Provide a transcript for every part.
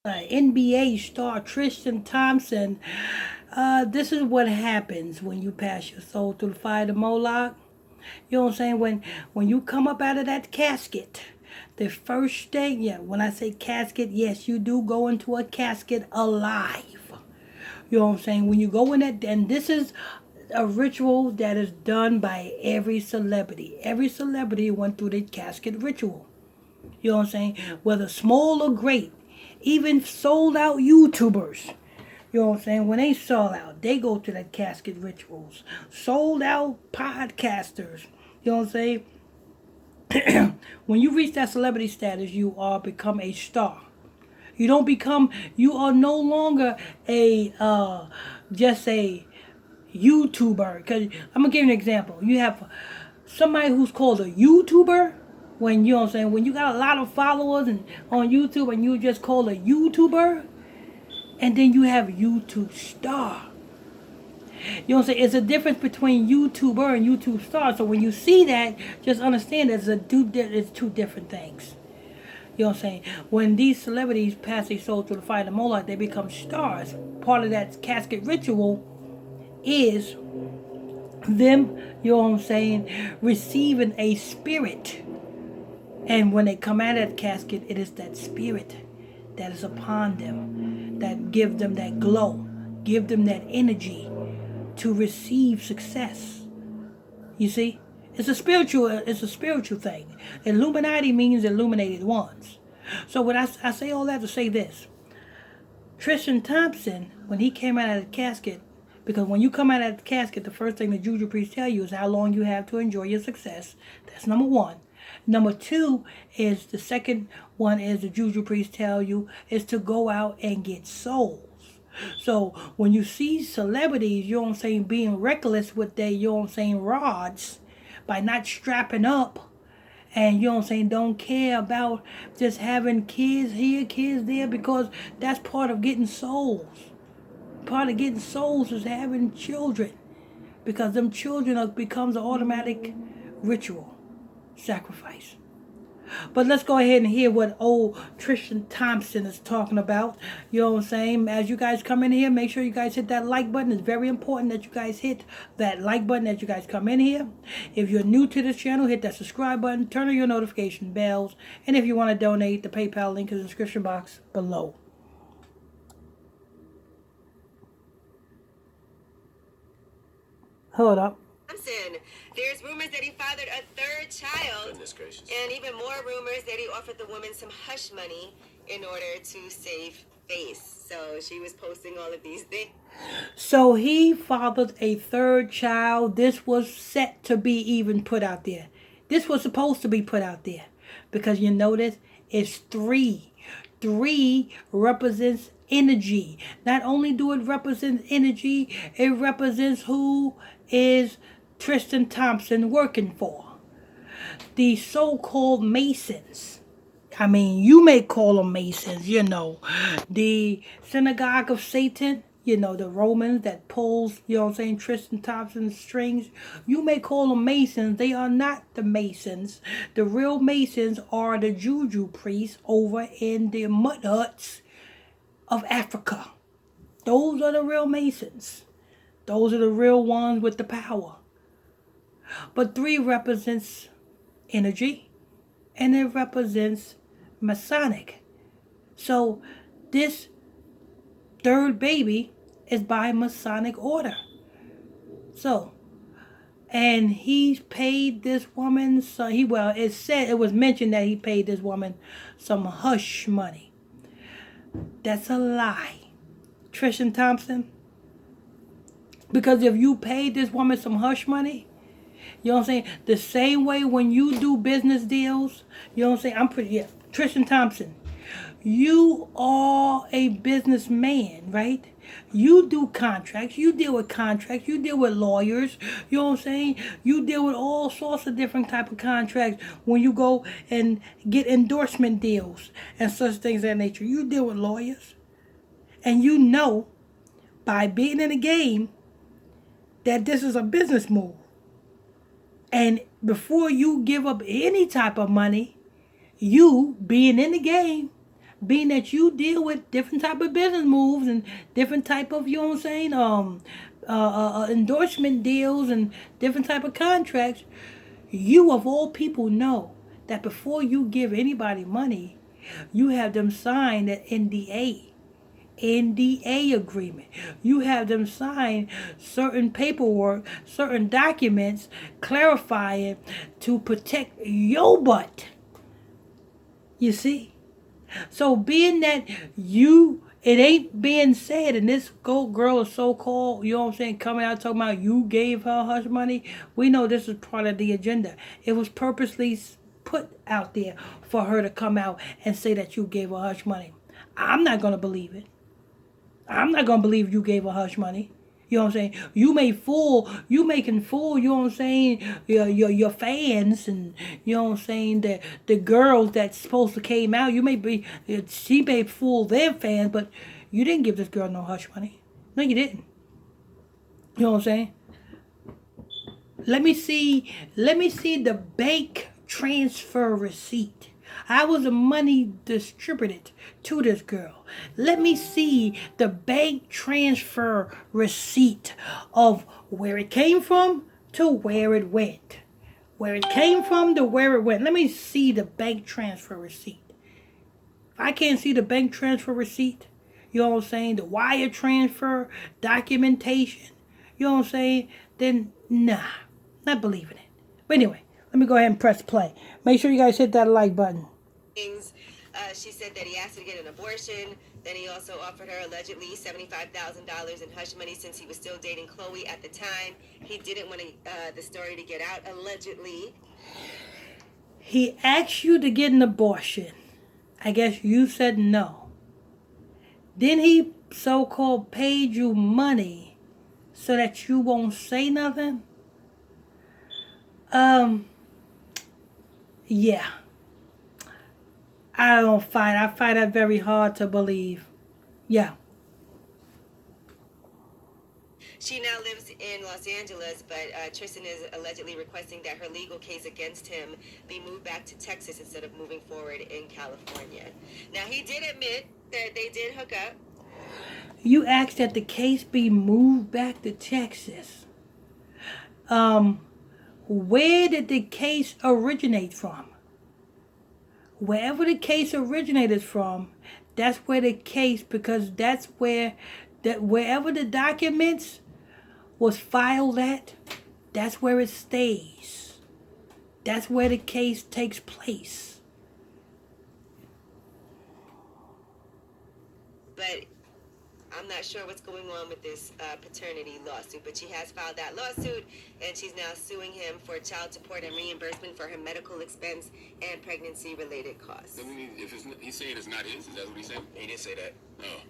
NBA star Tristan Thompson. This is what happens when you pass your soul through the fire of Moloch. You know what I'm saying? When you come up out of that casket, the first thing, yeah, when I say casket, yes, you do go into a casket alive. You know what I'm saying? When you go in that, and this is a ritual that is done by every celebrity. Every celebrity went through the casket ritual. You know what I'm saying? Whether small or great. Even sold out YouTubers. You know what I'm saying? When they sold out, they go to that casket rituals. Sold out podcasters. You know what I'm saying? When you reach that celebrity status, you are become a star. You don't become. You are no longer a just a YouTuber. Because I'm gonna give you an example. You have somebody who's called a YouTuber. When you know what I'm saying, when you got a lot of followers and on YouTube, and you just call a YouTuber, and then you have YouTube star. You know what I'm saying? It's a difference between YouTuber and YouTube star. So when you see that, just understand that it's two different things. You know what I'm saying? When these celebrities pass their soul through the fire of Moloch, they become stars. Part of that casket ritual is them, you know what I'm saying, receiving a spirit. And when they come out of that casket, it is that spirit that is upon them, that give them that glow, give them that energy to receive success. You see? It's a spiritual thing. Illuminati means illuminated ones. So when I say all that to say this, Tristan Thompson, when he came out of the casket, because when you come out of the casket, the first thing the juju priests tell you is how long you have to enjoy your success. That's number one. Number two is the second one is the juju priests tell you is to go out and get souls. So when you see celebrities, you know what I'm saying, being reckless with their, you know what I'm saying, rods by not strapping up and you know what I'm saying, don't care about just having kids here, kids there, because that's part of getting souls. Part of getting souls is having children. Because them children becomes an automatic ritual sacrifice. But let's go ahead and hear what old Tristan Thompson is talking about. You know what I'm saying? As you guys come in here, make sure you guys hit that like button. It's very important that you guys hit that like button as you guys come in here. If you're new to this channel, hit that subscribe button. Turn on your notification bells. And if you want to donate, the PayPal link is in the description box below. Hold up. Thompson. There's rumors that he fathered a third child. Goodness gracious. And even more rumors that he offered the woman some hush money in order to save face. So she was posting all of these things. So he fathered a third child. This was set to be even put out there. This was supposed to be put out there. Because you notice it's three. Three represents energy. Not only do it represent energy, it represents who is Tristan Thompson working for. The so-called Masons. I mean, you may call them Masons, you know. The synagogue of Satan, you know, the Romans that pulls, you know what I'm saying, Tristan Thompson's strings. You may call them Masons. They are not the Masons. The real Masons are the Juju priests over in the mud huts of Africa. Those are the real Masons. Those are the real ones with the power. But three represents energy, and it represents Masonic. So this third baby is by Masonic order. So, and he paid this woman, so it was mentioned that he paid this woman some hush money. That's a lie. Tristan Thompson. Because if you paid this woman some hush money, you know what I'm saying? The same way when you do business deals, you know what I'm saying? Tristan Thompson, you are a businessman, right? You do contracts. You deal with contracts. You deal with lawyers. You know what I'm saying? You deal with all sorts of different type of contracts when you go and get endorsement deals and such things of that nature. You deal with lawyers. And you know, by being in the game, that this is a business move. And before you give up any type of money, you being in the game, being that you deal with different type of business moves and different type of, you know what I'm saying, endorsement deals and different type of contracts, you of all people know that before you give anybody money, you have them sign that NDA agreement. You have them sign certain paperwork, certain documents clarifying to protect your butt. You see? So being that it ain't being said, and this girl is so called, you know what I'm saying, coming out talking about you gave her hush money, we know this is part of the agenda. It was purposely put out there for her to come out and say that you gave her hush money. I'm not going to believe it. I'm not gonna believe you gave her hush money. You know what I'm saying? You making fool, you know what I'm saying, your fans, and you know what I'm saying, the girls that's supposed to came out, she may fool their fans, but you didn't give this girl no hush money. No, you didn't. You know what I'm saying? Let me see the bank transfer receipt. How was the money distributed to this girl? Let me see the bank transfer receipt of where it came from to where it went. Where it came from to where it went. Let me see the bank transfer receipt. If I can't see the bank transfer receipt, you know what I'm saying, the wire transfer, documentation, you know what I'm saying, then nah, not believing it. But anyway, let me go ahead and press play. Make sure you guys hit that like button. She said that he asked her to get an abortion. Then he also offered her allegedly $75,000 in hush money since he was still dating Chloe at the time. He didn't want the story to get out, allegedly. He asked you to get an abortion. I guess you said no. Then he so-called paid you money so that you won't say nothing? Yeah. I find that very hard to believe. Yeah. She now lives in Los Angeles, but Tristan is allegedly requesting that her legal case against him be moved back to Texas instead of moving forward in California. Now, he did admit that they did hook up. You asked that the case be moved back to Texas. Where did the case originate from? Wherever the case originated from, that's where the case, because that's wherever the documents was filed at, that's where it stays. That's where the case takes place. But I'm not sure what's going on with this paternity lawsuit, but she has filed that lawsuit, and she's now suing him for child support and reimbursement for her medical expense and pregnancy-related costs. I mean, he's saying it's not his, is that what he said? He didn't say that. Oh.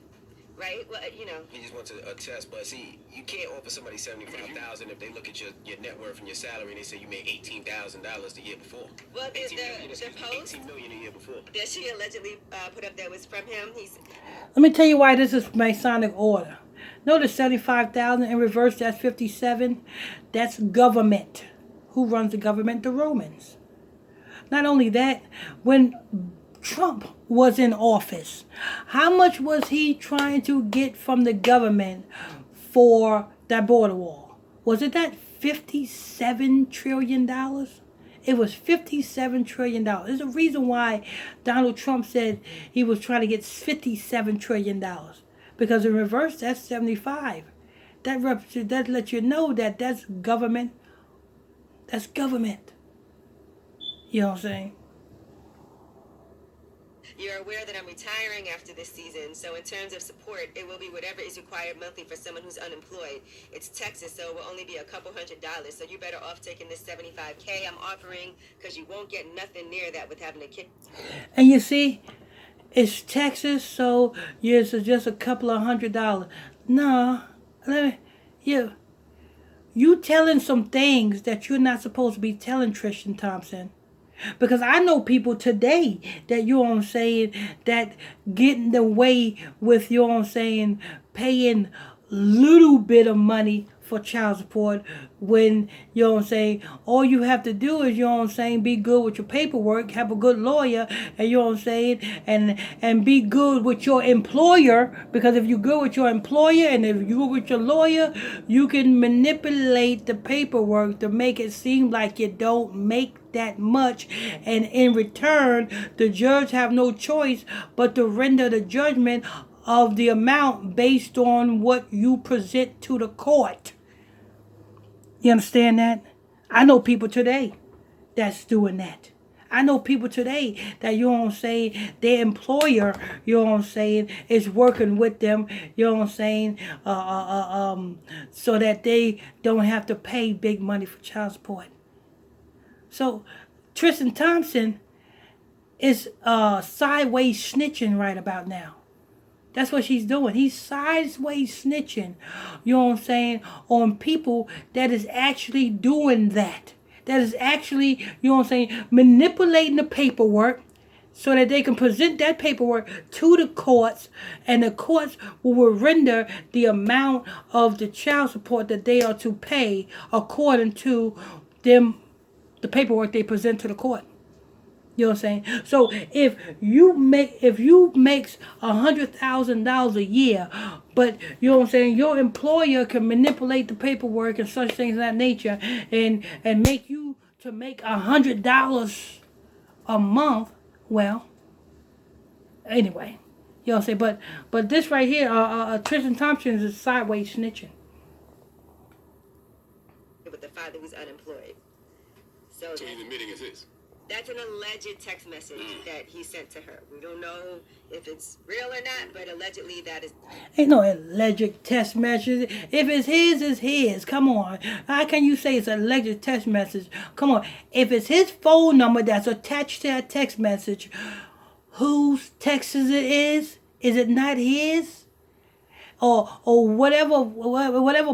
Right? Well, you know. He just wants a test, but see, you can't offer somebody $75,000 if they look at your net worth and your salary and they say you made $18,000 the year before. Well, the post $18 million a year before that she allegedly put up that was from him. Let me tell you why this is Masonic order. Notice 75,000 in reverse. That's 57. That's government. Who runs the government? The Romans. Not only that, when Trump was in office, how much was he trying to get from the government for that border wall? Was it that $57 trillion? It was $57 trillion. There's a reason why Donald Trump said he was trying to get $57 trillion. Because in reverse, that's 75. That lets you know that that's government. That's government. You know what I'm saying? You're aware that I'm retiring after this season, so in terms of support, it will be whatever is required monthly for someone who's unemployed. It's Texas, so it will only be a couple $100, so you're better off taking this $75K I'm offering, because you won't get nothing near that with having a kid. And you see, it's Texas, so it's just a couple of $100. No, you telling some things that you're not supposed to be telling, Tristan Thompson. Because I know people today that, you know what I'm saying, that getting away with, you know what I'm saying, paying little bit of money for child support when, you know what I'm saying, all you have to do is, you know what I'm saying, be good with your paperwork, have a good lawyer, and you know what I'm saying, and be good with your employer, because if you're good with your employer and if you're good with your lawyer, you can manipulate the paperwork to make it seem like you don't make that much, and in return the judge have no choice but to render the judgment of the amount based on what you present to the court. You understand that? I know people today that's doing that. I know people today that, you know what I'm saying, their employer, you know what I'm saying, is working with them, you know what I'm saying, so that they don't have to pay big money for child support. So Tristan Thompson is sideways snitching right about now. That's what she's doing. He's sideways snitching, you know what I'm saying, on people that is actually doing that. That is actually, you know what I'm saying, manipulating the paperwork so that they can present that paperwork to the courts, and the courts will render the amount of the child support that they are to pay according to them, the paperwork they present to the court. You know what I'm saying? So if you makes $100,000 a year, but you know what I'm saying, your employer can manipulate the paperwork and such things of that nature, and make you to make $100 a month. Well, anyway, you know what I'm saying. But this right here, Tristan Thompson is sideways snitching. With the father who's unemployed. So So he's admitting it's his. that's an alleged text message that he sent to her. We don't know if it's real or not, but allegedly that is. Ain't no alleged text message. If it's his, it's his. Come on. How can you say it's an alleged text message? Come on. If it's his phone number that's attached to that text message, whose text is it not his? Or whatever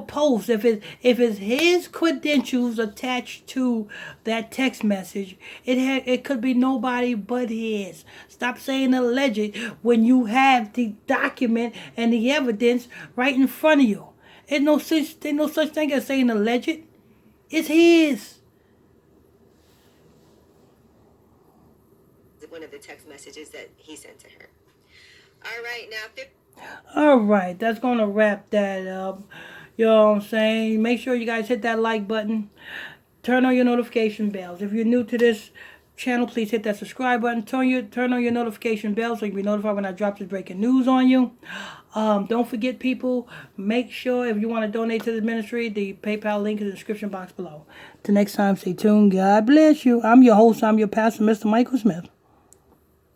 post, if it's his credentials attached to that text message, it could be nobody but his. Stop saying alleged when you have the document and the evidence right in front of you. There's no such thing as saying alleged. It's his. One of the text messages that he sent to her. All right, now. All right, that's going to wrap that up. You know what I'm saying? Make sure you guys hit that like button. Turn on your notification bells. If you're new to this channel, please hit that subscribe button. Turn on your notification bell so you can be notified when I drop this breaking news on you. Don't forget, people, make sure if you want to donate to the ministry, the PayPal link is in the description box below. Till next time, stay tuned. God bless you. I'm your host. I'm your pastor, Mr. Michael Smith.